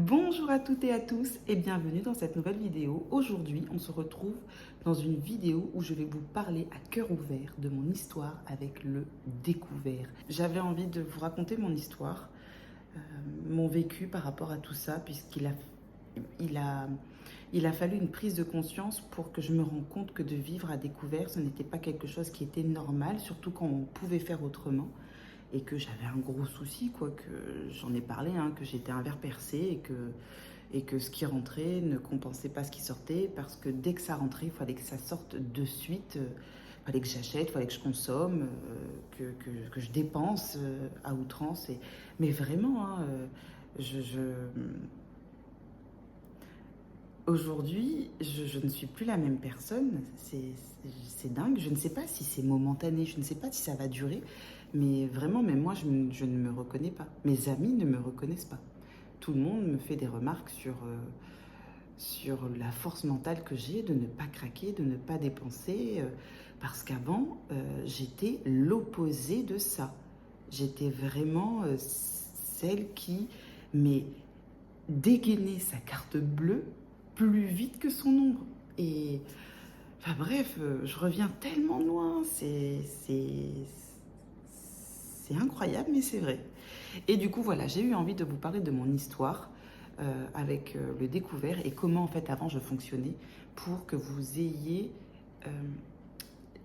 Bonjour à toutes et à tous et bienvenue dans cette nouvelle vidéo. Aujourd'hui, on se retrouve dans une vidéo où je vais vous parler à cœur ouvert de mon histoire avec le découvert. J'avais envie de vous raconter mon histoire, mon vécu par rapport à tout ça, puisqu'il a fallu une prise de conscience pour que je me rende compte que de vivre à découvert, ce n'était pas quelque chose qui était normal, surtout quand on pouvait faire autrement. Et que j'avais un gros souci, quoi, que j'en ai parlé, hein, que j'étais un verre percé et que ce qui rentrait ne compensait pas ce qui sortait, parce que dès que ça rentrait, il fallait que ça sorte de suite, il fallait que j'achète, il fallait que je consomme, que je dépense à outrance. Mais vraiment, hein, aujourd'hui, je ne suis plus la même personne. C'est dingue. Je ne sais pas si c'est momentané, je ne sais pas si ça va durer. Mais vraiment, même moi, je ne me reconnais pas. Mes amis ne me reconnaissent pas. Tout le monde me fait des remarques sur la force mentale que j'ai de ne pas craquer, de ne pas dépenser. Parce qu'avant, j'étais l'opposé de ça. J'étais vraiment celle qui, mais dégainer sa carte bleue plus vite que son ombre. Et enfin bref, je reviens tellement loin, c'est incroyable, mais c'est vrai. Et du coup, voilà, j'ai eu envie de vous parler de mon histoire avec le découvert et comment en fait avant je fonctionnais pour que vous ayez euh,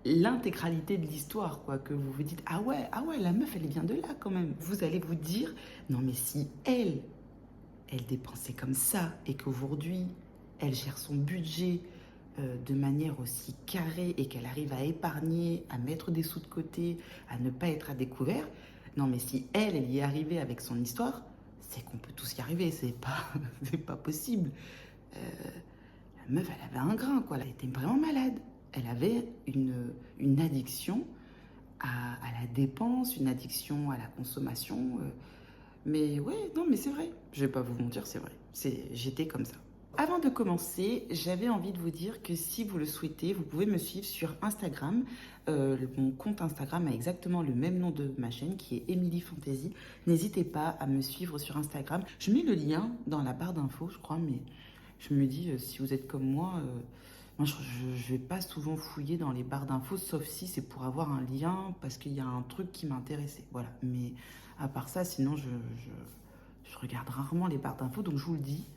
l'intégralité de l'histoire, quoi, que vous vous dites ah ouais, la meuf elle est bien de là quand même. Vous allez vous dire non mais si elle dépensait comme ça et qu'aujourd'hui, elle gère son budget de manière aussi carrée et qu'elle arrive à épargner, à mettre des sous de côté, à ne pas être à découvert, non mais si elle y est arrivée avec son histoire, c'est qu'on peut tous y arriver, c'est pas, c'est pas possible. Euh, la meuf, elle avait un grain, quoi, elle était vraiment malade. Elle avait une addiction à la dépense, une addiction à la consommation. Mais ouais, non, mais c'est vrai. Je vais pas vous mentir, c'est vrai. J'étais comme ça. Avant de commencer, j'avais envie de vous dire que si vous le souhaitez, vous pouvez me suivre sur Instagram. Mon compte Instagram a exactement le même nom de ma chaîne qui est Emily Fantasy. N'hésitez pas à me suivre sur Instagram. Je mets le lien dans la barre d'infos, je crois, mais je me dis, si vous êtes comme moi, je vais pas souvent fouiller dans les barres d'infos, sauf si c'est pour avoir un lien, parce qu'il y a un truc qui m'intéressait. Voilà. Mais à part ça, sinon, je regarde rarement les barres d'infos, donc je vous le dis,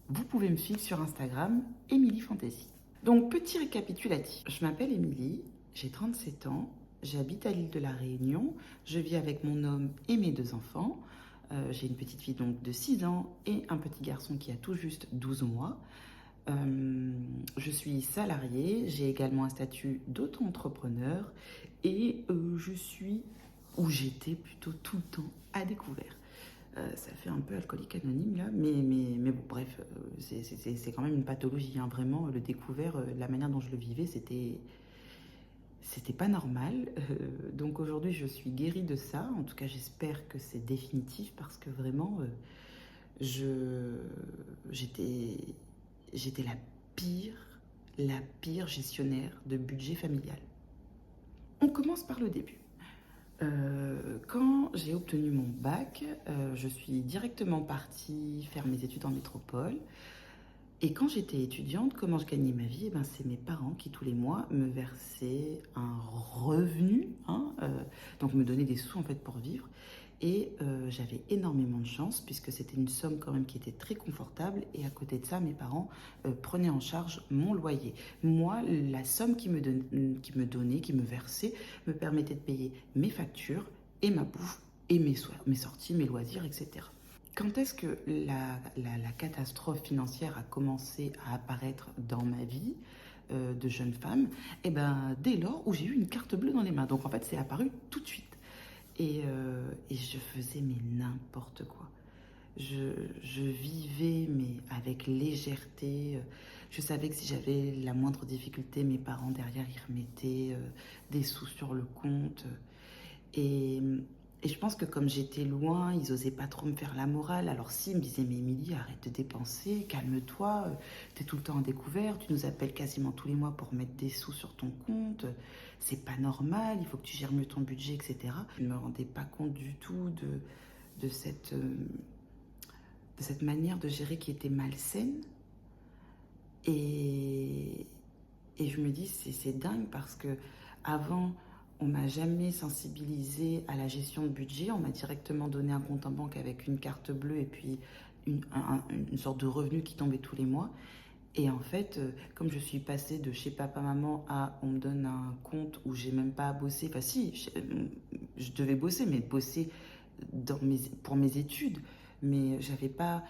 vous pouvez me suivre sur Instagram, Emily Fantasy. Donc, petit récapitulatif. Je m'appelle Emily, j'ai 37 ans, j'habite à l'île de la Réunion, je vis avec mon homme et mes deux enfants. J'ai une petite fille donc de 6 ans et un petit garçon qui a tout juste 12 mois. Je suis salariée, j'ai également un statut d'auto-entrepreneur et je suis, ou j'étais plutôt tout le temps à découvert. Ça fait un peu alcoolique anonyme là, mais bon, bref, c'est quand même une pathologie, hein, vraiment, le découvert, la manière dont je le vivais, c'était pas normal. Donc aujourd'hui, je suis guérie de ça, en tout cas, j'espère que c'est définitif parce que vraiment, je, j'étais, j'étais la pire gestionnaire de budget familial. On commence par le début. Quand j'ai obtenu mon bac, je suis directement partie faire mes études en métropole. Et quand j'étais étudiante, comment je gagnais ma vie? Eh ben, c'est mes parents qui, tous les mois, me versaient un revenu, hein, donc me donnaient des sous en fait pour vivre. Et j'avais énormément de chance puisque c'était une somme quand même qui était très confortable. Et à côté de ça, mes parents prenaient en charge mon loyer. Moi, la somme qui me versait, me permettait de payer mes factures et ma bouffe et mes sorties, mes loisirs, etc. Quand est-ce que la catastrophe financière a commencé à apparaître dans ma vie de jeune femme? Eh ben, dès lors où j'ai eu une carte bleue dans les mains. Donc en fait, c'est apparu tout de suite. Et je faisais mais n'importe quoi. Je vivais mais avec légèreté. Je savais que si j'avais la moindre difficulté, mes parents derrière, ils remettaient des sous sur le compte. Et, et je pense que comme j'étais loin, ils osaient pas trop me faire la morale. Alors si, ils me disaient, mais Émilie, arrête de dépenser, calme-toi, t'es tout le temps en découvert, tu nous appelles quasiment tous les mois pour mettre des sous sur ton compte, c'est pas normal, il faut que tu gères mieux ton budget, etc. Je ne me rendais pas compte du tout de cette de cette manière de gérer qui était malsaine. Et, et je me dis, c'est dingue parce que avant, on m'a jamais sensibilisé à la gestion de budget. On m'a directement donné un compte en banque avec une carte bleue et puis une sorte de revenu qui tombait tous les mois. Et en fait, comme je suis passée de chez papa-maman à on me donne un compte où j'ai même pas à bosser, enfin si, je devais bosser, mais bosser pour mes études, mais j'avais pas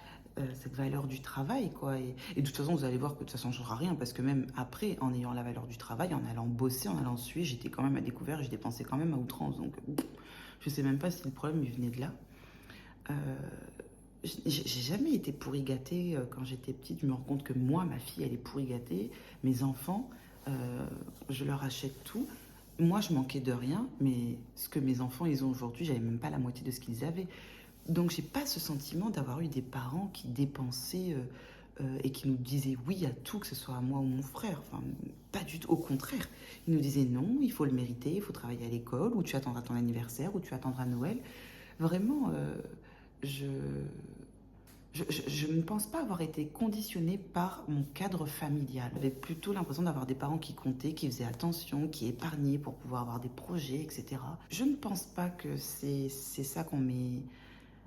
cette valeur du travail, quoi. Et de toute façon, vous allez voir que ça ne changera rien, parce que même après, en ayant la valeur du travail, en allant bosser, en allant suer, j'étais quand même à découvert et je dépensais quand même à outrance. Donc, je sais même pas si le problème il venait de là. Euh, j'ai jamais été pourri gâtée quand j'étais petite. Je me rends compte que moi, ma fille, elle est pourri gâtée. Mes enfants, je leur achète tout. Moi, je manquais de rien, mais ce que mes enfants, ils ont aujourd'hui, j'avais même pas la moitié de ce qu'ils avaient. Donc, j'ai pas ce sentiment d'avoir eu des parents qui dépensaient et qui nous disaient oui à tout, que ce soit à moi ou mon frère. Enfin, pas du tout. Au contraire, ils nous disaient non, il faut le mériter, il faut travailler à l'école, ou tu attendras ton anniversaire, ou tu attendras Noël. Vraiment, je, je ne pense pas avoir été conditionnée par mon cadre familial. J'avais plutôt l'impression d'avoir des parents qui comptaient, qui faisaient attention, qui épargnaient pour pouvoir avoir des projets, etc. Je ne pense pas que c'est ça qu'on m'ait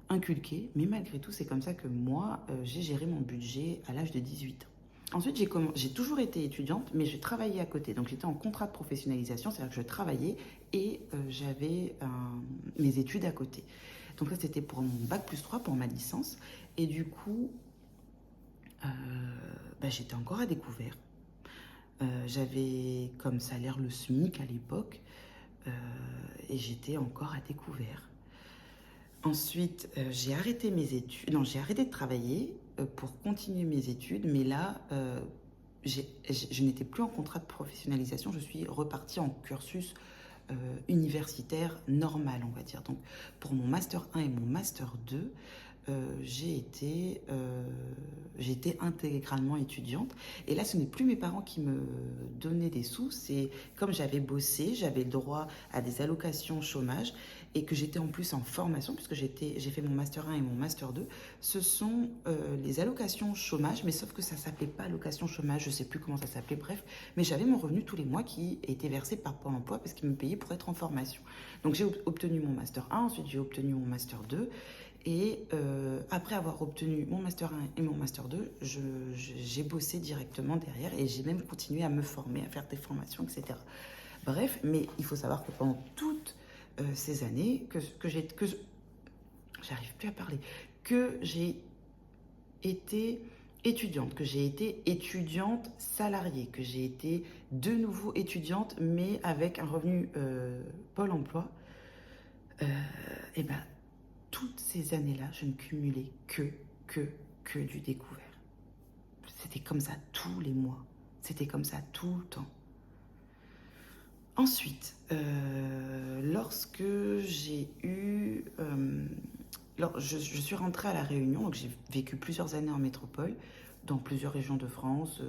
inculqué, mais malgré tout, c'est comme ça que moi, j'ai géré mon budget à l'âge de 18 ans. Ensuite, j'ai toujours été étudiante, mais je travaillais à côté. Donc, j'étais en contrat de professionnalisation, c'est-à-dire que je travaillais et j'avais mes études à côté. Donc, ça, c'était pour mon bac plus 3, pour ma licence. Et du coup, j'étais encore à découvert. J'avais comme salaire le SMIC à l'époque euh, et j'étais encore à découvert. Ensuite, j'ai arrêté mes études. Non, j'ai arrêté de travailler pour continuer mes études, mais là, je n'étais plus en contrat de professionnalisation. Je suis repartie en cursus universitaire normal, on va dire. Donc, pour mon master 1 et mon master 2, j'ai été intégralement étudiante. Et là, ce n'est plus mes parents qui me donnaient des sous. C'est comme j'avais bossé, j'avais le droit à des allocations chômage et que j'étais en plus en formation, puisque j'ai fait mon master 1 et mon master 2. Ce sont les allocations chômage, mais sauf que ça s'appelait pas allocation chômage, je sais plus comment ça s'appelait, bref. Mais j'avais mon revenu tous les mois qui était versé par Pôle emploi parce qu'ils me payaient pour être en formation. Donc j'ai obtenu mon master 1, ensuite j'ai obtenu mon master 2. Et après avoir obtenu mon Master 1 et mon Master 2, j'ai bossé directement derrière et j'ai même continué à me former, à faire des formations, etc. Bref, mais il faut savoir que pendant toutes ces années, j'arrive plus à parler, que j'ai été étudiante, que j'ai été étudiante salariée, que j'ai été de nouveau étudiante, mais avec un revenu Pôle emploi, et ben toutes ces années-là, je ne cumulais que du découvert. C'était comme ça tous les mois. C'était comme ça tout le temps. Ensuite, lorsque j'ai eu... je suis rentrée à La Réunion, donc j'ai vécu plusieurs années en métropole, dans plusieurs régions de France.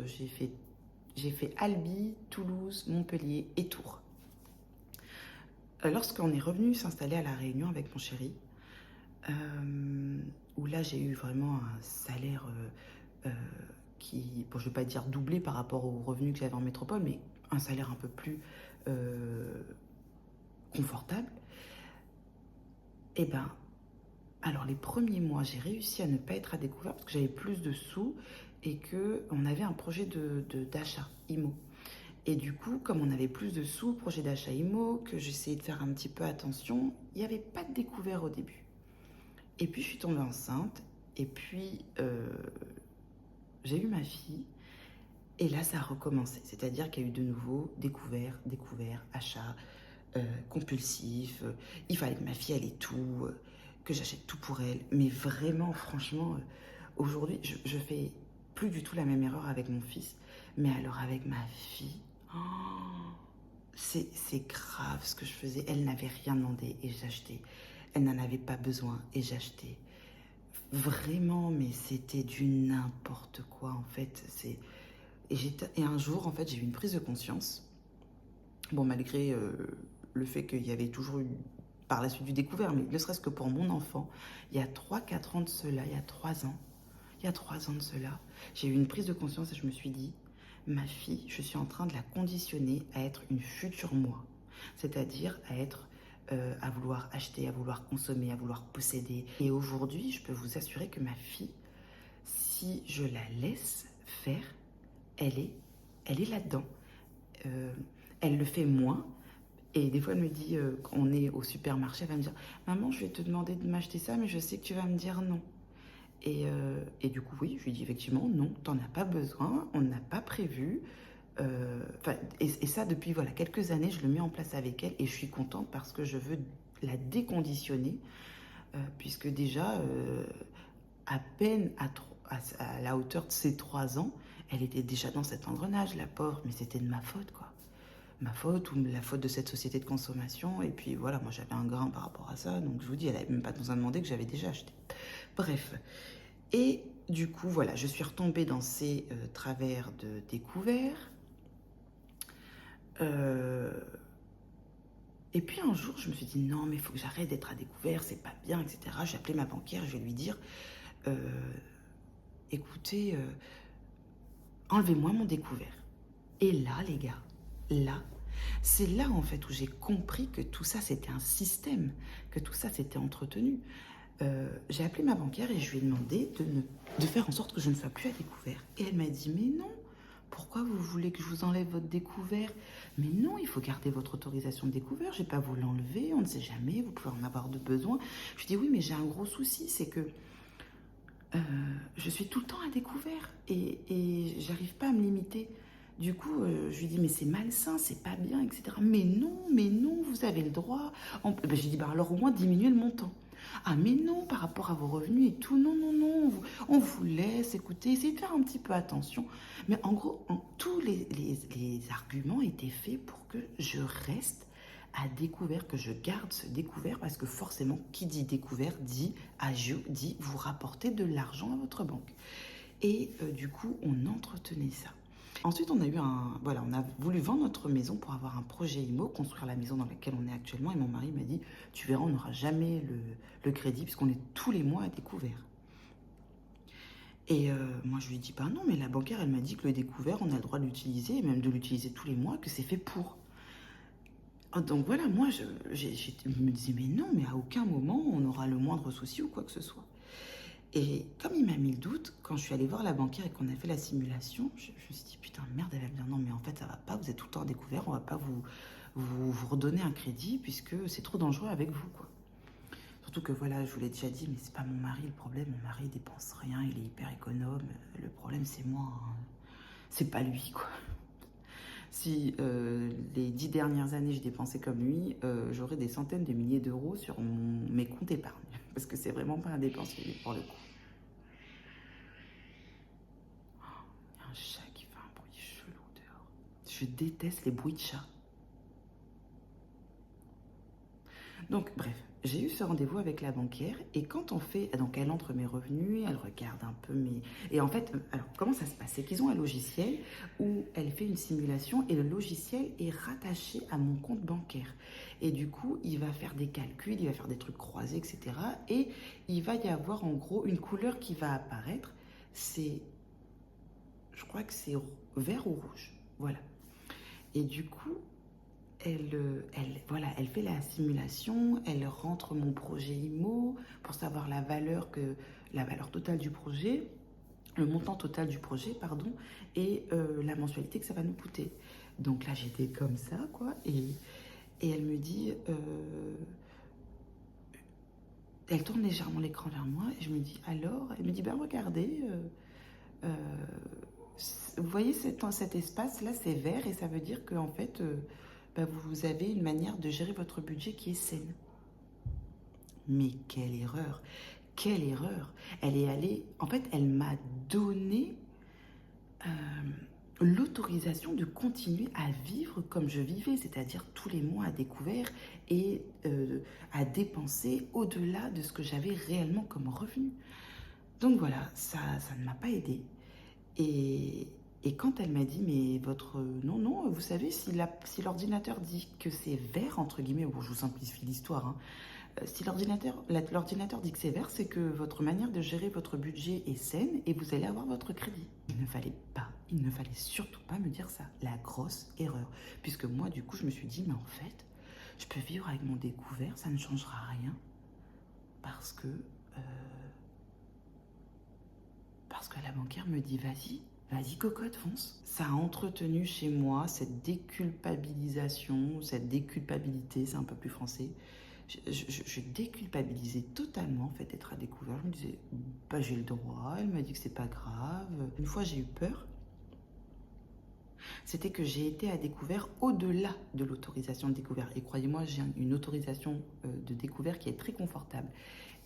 J'ai fait Albi, Toulouse, Montpellier et Tours. Lorsqu'on est revenu s'installer à La Réunion avec mon chéri, où là j'ai eu vraiment un salaire qui, bon, je ne vais pas dire doublé par rapport aux revenus que j'avais en métropole, mais un salaire un peu plus confortable. Et ben, alors les premiers mois, j'ai réussi à ne pas être à découvert parce que j'avais plus de sous et qu'on avait un projet d'achat IMO. Et du coup, comme on avait plus de sous, projet d'achat IMO, que j'essayais de faire un petit peu attention, il n'y avait pas de découvert au début. Et puis je suis tombée enceinte, et puis j'ai eu ma fille, et là ça a recommencé. C'est-à-dire qu'il y a eu de nouveau découvert, achat compulsif. Il fallait que ma fille elle ait tout, que j'achète tout pour elle. Mais vraiment, franchement, aujourd'hui, je fais plus du tout la même erreur avec mon fils. Mais alors avec ma fille, oh, c'est grave ce que je faisais. Elle n'avait rien demandé et j'achetais. Elle n'en avait pas besoin et j'achetais. Vraiment, mais c'était du n'importe quoi en fait. Et un jour, en fait, j'ai eu une prise de conscience. Bon, malgré le fait qu'il y avait toujours eu par la suite du découvert, mais ne serait-ce que pour mon enfant, il y a 3 4 ans de cela, il y a 3 ans, il y a 3 ans de cela, j'ai eu une prise de conscience et je me suis dit, ma fille, je suis en train de la conditionner à être une future moi. C'est-à-dire à être, à vouloir acheter, à vouloir consommer, à vouloir posséder. Et aujourd'hui, je peux vous assurer que ma fille, si je la laisse faire, elle est, elle est là-dedans. Euh, Elle le fait moins. Et des fois, elle me dit, quand on est au supermarché, elle va me dire, maman, je vais te demander de m'acheter ça, mais je sais que tu vas me dire non. Et du coup, oui, je lui dis effectivement, non, t'en as pas besoin, on n'a pas prévu. Et ça, depuis voilà, quelques années, je le mets en place avec elle et je suis contente parce que je veux la déconditionner, puisque déjà, à peine à la hauteur de ses 3 ans, elle était déjà dans cet engrenage, la pauvre, mais c'était de ma faute, quoi. Ma faute ou la faute de cette société de consommation. Et puis voilà, moi j'avais un grain par rapport à ça, donc je vous dis, elle n'avait même pas besoin de demander que j'avais déjà acheté. Bref. Et du coup, voilà, je suis retombée dans ces travers de découvert. Euh, et puis un jour, je me suis dit, non, mais il faut que j'arrête d'être à découvert, c'est pas bien, etc. J'ai appelé ma banquière, je vais lui dire, euh, écoutez, enlevez-moi mon découvert. Et là, les gars, là, c'est là en fait où j'ai compris que tout ça c'était un système, que tout ça c'était entretenu. J'ai appelé ma banquière et je lui ai demandé de faire en sorte que je ne sois plus à découvert. Et elle m'a dit, mais non, pourquoi vous voulez que je vous enlève votre découvert? Mais non, il faut garder votre autorisation de découvert, je ne vais pas vous l'enlever, on ne sait jamais, vous pouvez en avoir de besoin. Je lui ai dit, oui, mais j'ai un gros souci, c'est que je suis tout le temps à découvert et j'arrive pas à me limiter. Du coup, je lui dis, mais c'est malsain, c'est pas bien, etc. Mais non, vous avez le droit. J'ai dit, bah alors au moins diminuer le montant. Ah, mais non, par rapport à vos revenus et tout, non, non, non, on vous laisse, écouter, essayez de faire un petit peu attention. Mais en gros, tous les arguments étaient faits pour que je reste à découvert, que je garde ce découvert, parce que forcément, qui dit découvert dit agio, dit vous rapportez de l'argent à votre banque. Et du coup, on entretenait ça. Ensuite, voilà, on a voulu vendre notre maison pour avoir un projet IMO, construire la maison dans laquelle on est actuellement. Et mon mari m'a dit, tu verras, on n'aura jamais le crédit puisqu'on est tous les mois à découvert. Et moi, je lui dis, bah non, mais la banquière, elle m'a dit que le découvert, on a le droit de l'utiliser, et même de l'utiliser tous les mois, que c'est fait pour. Donc voilà, moi, je me disais, mais non, mais à aucun moment, on aura le moindre souci ou quoi que ce soit. Et comme il m'a mis le doute, quand je suis allée voir la banquière et qu'on a fait la simulation, je me suis dit, putain, merde, elle va me dire, non, mais en fait, ça va pas, vous êtes tout le temps découvert, on va pas vous redonner un crédit puisque c'est trop dangereux avec vous, quoi. Surtout que voilà, je vous l'ai déjà dit, mais c'est pas mon mari le problème, mon mari dépense rien, il est hyper économe, le problème c'est moi, hein. C'est pas lui, quoi. Si les 10 dernières années j'ai dépensé comme lui, j'aurais des centaines de milliers d'euros sur mes comptes épargne. Parce que c'est vraiment pas un dépensier pour le coup. Il y a un chat qui fait un bruit chelou dehors. Je déteste les bruits de chat. Donc bref, j'ai eu ce rendez-vous avec la banquière et quand on fait, donc elle entre mes revenus, elle regarde un peu mes... Et en fait, alors comment ça se passe? C'est qu'ils ont un logiciel où elle fait une simulation et le logiciel est rattaché à mon compte bancaire. Et du coup, il va faire des calculs, il va faire des trucs croisés, etc. Et il va y avoir en gros une couleur qui va apparaître. C'est, je crois que c'est vert ou rouge. Voilà. Et du coup, voilà, elle fait la simulation, elle rentre mon projet IMO pour savoir la valeur totale du projet, le montant total du projet, pardon, et la mensualité que ça va nous coûter. Donc là, j'étais comme ça, quoi, et elle me dit, elle tourne légèrement l'écran vers moi, et je me dis, alors, elle me dit, ben regardez, euh, vous voyez cet espace-là, c'est vert, et ça veut dire qu'en fait... bah, vous avez une manière de gérer votre budget qui est saine. Mais quelle erreur! Quelle erreur! Elle est allée... En fait, elle m'a donné euh, l'autorisation de continuer à vivre comme je vivais, c'est-à-dire tous les mois à découvert et à dépenser au-delà de ce que j'avais réellement comme revenu. Donc voilà, ça ne m'a pas aidée. Et Et quand elle m'a dit, mais votre... Non, non, vous savez, si l'ordinateur dit que c'est vert, entre guillemets, bon, je vous simplifie l'histoire, hein, si l'ordinateur dit que c'est vert, c'est que votre manière de gérer votre budget est saine et vous allez avoir votre crédit. Il ne fallait surtout pas me dire ça. La grosse erreur. Puisque moi, du coup, je me suis dit, mais en fait, je peux vivre avec mon découvert, ça ne changera rien. Parce que la banquière me dit, vas-y cocotte, fonce. Ça a entretenu chez moi cette déculpabilisation, cette déculpabilité, c'est un peu plus français. Je déculpabilisais totalement en fait d'être à découvert. Je me disais, bah j'ai le droit, elle m'a dit que c'est pas grave. Une fois j'ai eu peur, c'était que j'ai été à découvert au-delà de l'autorisation de découvert. Et croyez-moi, j'ai une autorisation de découvert qui est très confortable.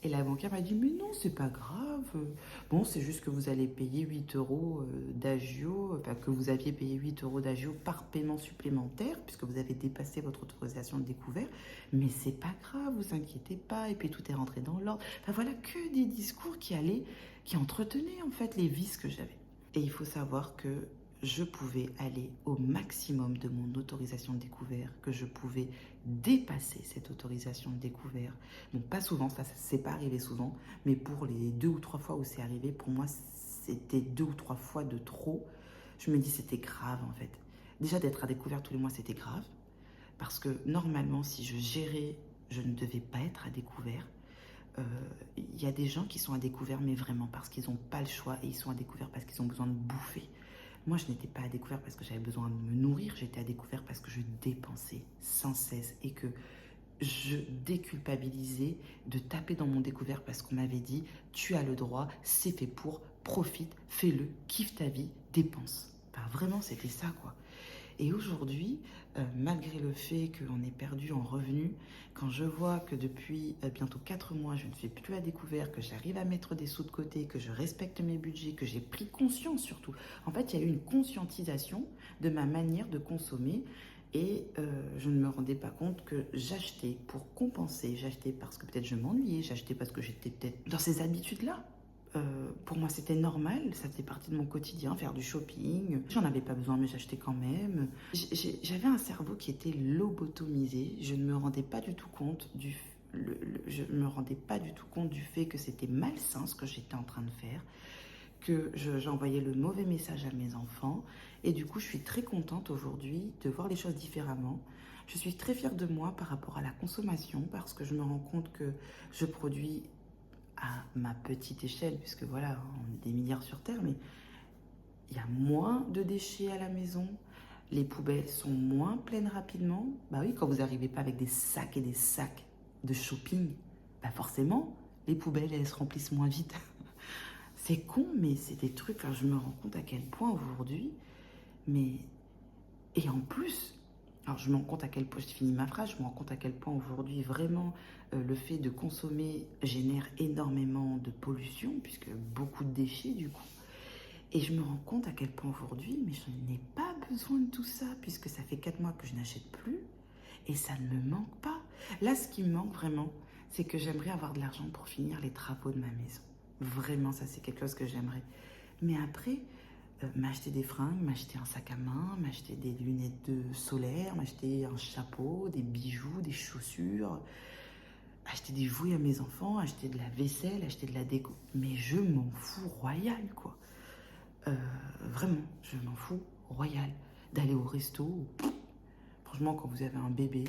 Et la banquière m'a dit, mais non, c'est pas grave. Bon, c'est juste que vous allez payer 8 euros d'agio, enfin que vous aviez payé 8 euros d'agio par paiement supplémentaire, puisque vous avez dépassé votre autorisation de découvert. Mais c'est pas grave, vous inquiétez pas. Et puis tout est rentré dans l'ordre. Enfin voilà, que des discours qui entretenaient en fait les vices que j'avais. Et il faut savoir que je pouvais aller au maximum de mon autorisation de découvert, que je pouvais dépasser cette autorisation de découvert. Donc pas souvent, ça c'est pas arrivé souvent, mais pour les 2 ou 3 fois où c'est arrivé, pour moi c'était 2 ou 3 fois de trop. Je me dis c'était grave en fait. Déjà d'être à découvert tous les mois c'était grave, parce que normalement si je gérais, je ne devais pas être à découvert. Il y a des gens qui sont à découvert, mais vraiment parce qu'ils n'ont pas le choix, et ils sont à découvert parce qu'ils ont besoin de bouffer. Moi, je n'étais pas à découvert parce que j'avais besoin de me nourrir, j'étais à découvert parce que je dépensais sans cesse et que je déculpabilisais de taper dans mon découvert parce qu'on m'avait dit tu as le droit, c'est fait pour, profite, fais-le, kiffe ta vie, dépense. Enfin, vraiment, c'était ça quoi. Et aujourd'hui, malgré le fait qu'on est perdu en revenus, quand je vois que depuis bientôt 4 mois, je ne suis plus à découvert, que j'arrive à mettre des sous de côté, que je respecte mes budgets, que j'ai pris conscience surtout. En fait, il y a eu une conscientisation de ma manière de consommer et je ne me rendais pas compte que j'achetais pour compenser. J'achetais parce que peut-être je m'ennuyais, j'achetais parce que j'étais peut-être dans ces habitudes-là. Pour moi, c'était normal, ça faisait partie de mon quotidien, faire du shopping. J'en avais pas besoin, mais j'achetais quand même. J'avais un cerveau qui était lobotomisé. Je ne me rendais pas du tout compte je me rendais pas du tout compte du fait que c'était malsain ce que j'étais en train de faire, que j'envoyais le mauvais message à mes enfants. Et du coup, je suis très contente aujourd'hui de voir les choses différemment. Je suis très fière de moi par rapport à la consommation parce que je me rends compte que je produis à ma petite échelle, puisque voilà, on est des milliards sur Terre, mais il y a moins de déchets à la maison, les poubelles sont moins pleines rapidement. Bah oui, quand vous n'arrivez pas avec des sacs et des sacs de shopping, bah forcément, les poubelles, elles se remplissent moins vite. C'est con, mais c'est des trucs, enfin, je me rends compte à quel point aujourd'hui, mais... Et en plus, alors je me rends compte à quel point, je finis ma phrase, je me rends compte à quel point aujourd'hui vraiment le fait de consommer génère énormément de pollution, puisque beaucoup de déchets du coup. Et je me rends compte à quel point aujourd'hui, mais je n'ai pas besoin de tout ça, puisque ça fait 4 mois que je n'achète plus, et ça ne me manque pas. Là, ce qui me manque vraiment, c'est que j'aimerais avoir de l'argent pour finir les travaux de ma maison. Vraiment, ça c'est quelque chose que j'aimerais. Mais après, m'acheter des fringues, m'acheter un sac à main, m'acheter des lunettes de solaire, m'acheter un chapeau, des bijoux, des chaussures, acheter des jouets à mes enfants, acheter de la vaisselle, acheter de la déco. Mais je m'en fous royal, quoi. Vraiment, je m'en fous royal. D'aller au resto, franchement, quand vous avez un bébé,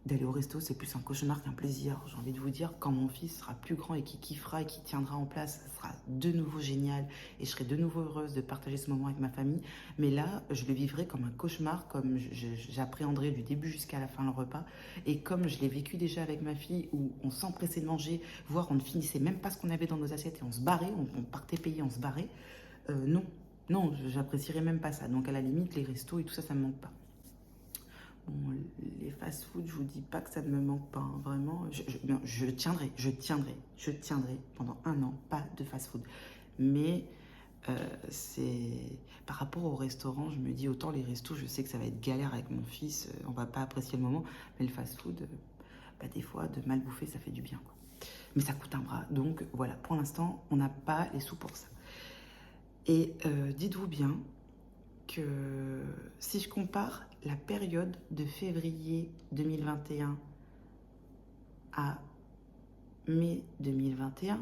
d'aller au resto, c'est plus un cauchemar qu'un plaisir. J'ai envie de vous dire, quand mon fils sera plus grand et qui kiffera et qui tiendra en place, ça sera de nouveau génial et je serai de nouveau heureuse de partager ce moment avec ma famille. Mais là, je le vivrai comme un cauchemar, comme j'appréhenderai du début jusqu'à la fin le repas. Et comme je l'ai vécu déjà avec ma fille, où on s'empressait de manger, voire on ne finissait même pas ce qu'on avait dans nos assiettes et on se barrait, on partait payer, on se barrait. Non, non, j'apprécierais même pas ça. Donc à la limite, les restos et tout ça, ça me manque pas. Bon, les fast-food, je vous dis pas que ça ne me manque pas, hein, vraiment. Non, je tiendrai pendant 1 an, pas de fast-food. Mais c'est par rapport au restaurant, je me dis autant les restos, je sais que ça va être galère avec mon fils, on va pas apprécier le moment, mais le fast-food, bah, des fois, de mal bouffer, ça fait du bien, quoi. Mais ça coûte un bras, donc voilà, pour l'instant, on n'a pas les sous pour ça. Et dites-vous bien que si je compare la période de février 2021 à mai 2021,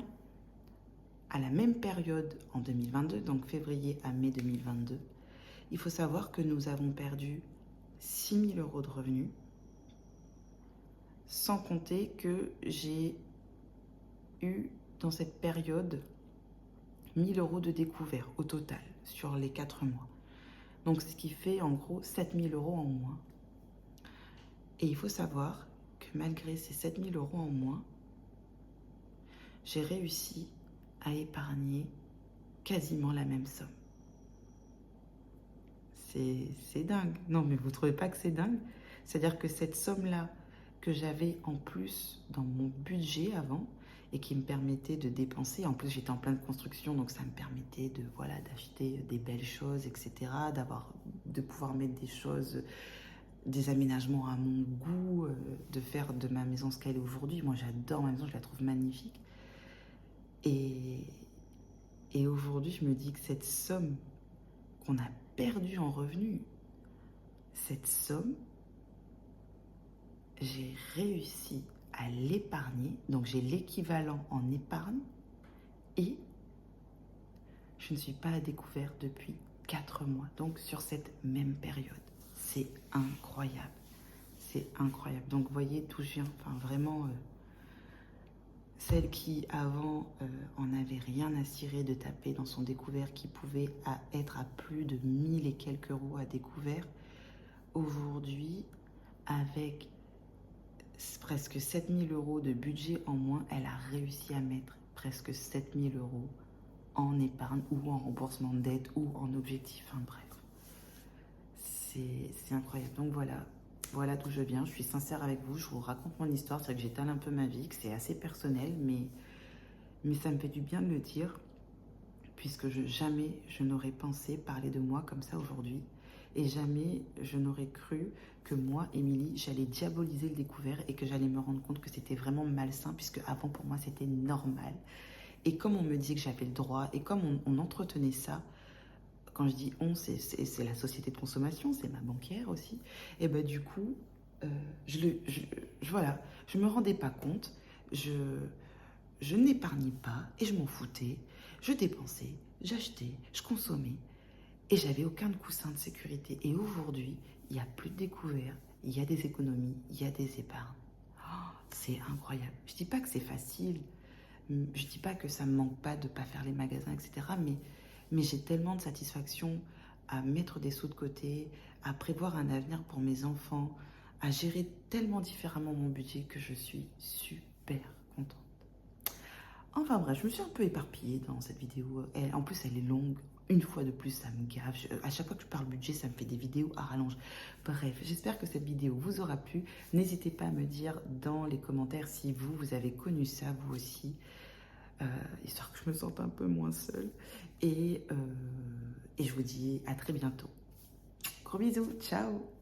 à la même période en 2022, donc février à mai 2022, il faut savoir que nous avons perdu 6 000 euros de revenus, sans compter que j'ai eu dans cette période 1 000 euros de découvert au total sur les 4 mois. Donc ce qui fait en gros 7 000 euros en moins. Et il faut savoir que malgré ces 7 000 euros en moins, j'ai réussi à épargner quasiment la même somme. C'est dingue. Non, mais vous ne trouvez pas que c'est dingue? C'est-à-dire que cette somme-là que j'avais en plus dans mon budget avant et qui me permettait de dépenser, en plus j'étais en pleine construction, donc ça me permettait de voilà d'acheter des belles choses, etc., de pouvoir mettre des choses, des aménagements à mon goût, de faire de ma maison ce qu'elle est aujourd'hui. Moi j'adore ma maison, je la trouve magnifique. Et aujourd'hui je me dis que cette somme qu'on a perdue en revenus, cette somme, j'ai réussi à l'épargner, donc j'ai l'équivalent en épargne, et je ne suis pas à découvert depuis 4 mois, donc sur cette même période. C'est incroyable, c'est incroyable. Donc vous voyez d'où je viens, enfin vraiment, celle qui avant en avait rien à cirer de taper dans son découvert, qui pouvait être à plus de 1000 et quelques euros à découvert, aujourd'hui, avec presque 7 000 euros de budget en moins, elle a réussi à mettre presque 7 000 euros en épargne ou en remboursement de dette ou en objectif. Enfin bref, c'est incroyable. Donc voilà d'où je viens. Je suis sincère avec vous, je vous raconte mon histoire. C'est vrai que j'étale un peu ma vie, que c'est assez personnel, mais ça me fait du bien de le dire, puisque jamais je n'aurais pensé parler de moi comme ça aujourd'hui. Et jamais je n'aurais cru que moi, Émilie, j'allais diaboliser le découvert et que j'allais me rendre compte que c'était vraiment malsain, puisque avant pour moi c'était normal. Et comme on me dit que j'avais le droit, et comme on entretenait ça, quand je dis on, c'est la société de consommation, c'est ma banquière aussi, et ben du coup, voilà, je me rendais pas compte, je n'épargnais pas et je m'en foutais, je dépensais, j'achetais, je consommais. Et j'avais aucun coussin de sécurité. Et aujourd'hui, il n'y a plus de découvert, il y a des économies, il y a des épargnes. Oh, c'est incroyable. Je ne dis pas que c'est facile, je ne dis pas que ça ne me manque pas de ne pas faire les magasins, etc. Mais j'ai tellement de satisfaction à mettre des sous de côté, à prévoir un avenir pour mes enfants, à gérer tellement différemment mon budget que je suis super contente. Enfin bref, je me suis un peu éparpillée dans cette vidéo. En plus, elle est longue. Une fois de plus, ça me gave. À chaque fois que je parle budget, ça me fait des vidéos à rallonge. Bref, j'espère que cette vidéo vous aura plu. N'hésitez pas à me dire dans les commentaires si vous avez connu ça, vous aussi. Histoire que je me sente un peu moins seule. Et je vous dis à très bientôt. Gros bisous, ciao!